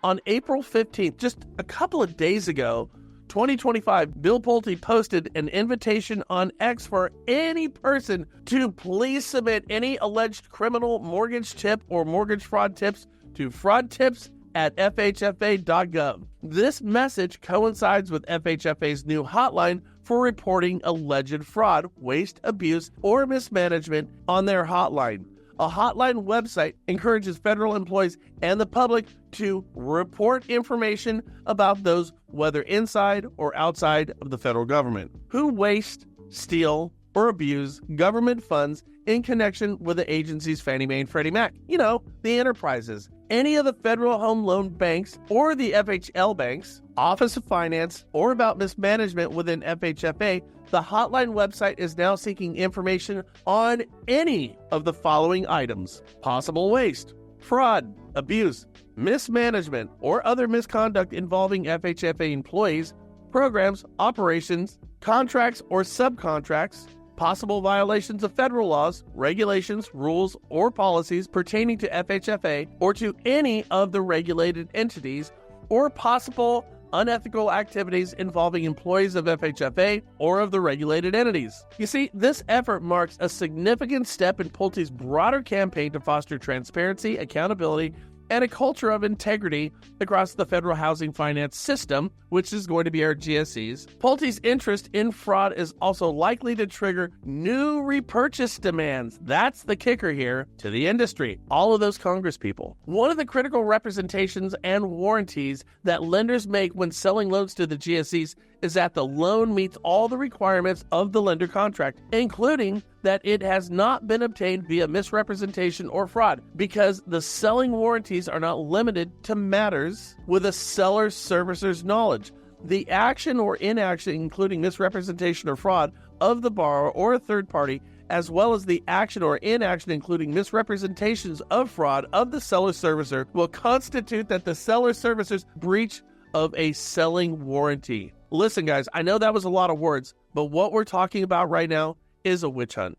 On April 15th, just a couple of days ago, 2025, Bill Pulte posted an invitation on X for any person to please submit any alleged criminal mortgage tip or mortgage fraud tips to fraudtips@fhfa.gov. This message coincides with FHFA's new hotline for reporting alleged fraud, waste, abuse, or mismanagement on their hotline. A hotline website encourages federal employees and the public to report information about those, whether inside or outside of the federal government, who waste, steal, or abuse government funds in connection with the agency's Fannie Mae and Freddie Mac. The enterprises. Any of the Federal Home Loan Banks or the FHL banks, Office of Finance, or about mismanagement within FHFA, the hotline website is now seeking information on any of the following items: possible waste, fraud, abuse, mismanagement, or other misconduct involving FHFA employees, programs, operations, contracts or subcontracts, possible violations of federal laws, regulations, rules, or policies pertaining to FHFA or to any of the regulated entities, or possible unethical activities involving employees of FHFA or of the regulated entities. You see, this effort marks a significant step in Pulte's broader campaign to foster transparency, accountability, and a culture of integrity across the federal housing finance system, which is going to be our GSEs. Pulte's interest in fraud is also likely to trigger new repurchase demands. That's the kicker here to the industry, all of those Congress people. One of the critical representations and warranties that lenders make when selling loans to the GSEs is that the loan meets all the requirements of the lender contract, including that it has not been obtained via misrepresentation or fraud, because the selling warranties are not limited to matters with a seller's servicer's knowledge. The action or inaction, including misrepresentation or fraud of the borrower or a third party, as well as the action or inaction, including misrepresentations of fraud of the seller's servicer, will constitute that the seller's servicer's breach of a selling warranty. Listen, guys, I know that was a lot of words, but what we're talking about right now is a witch hunt.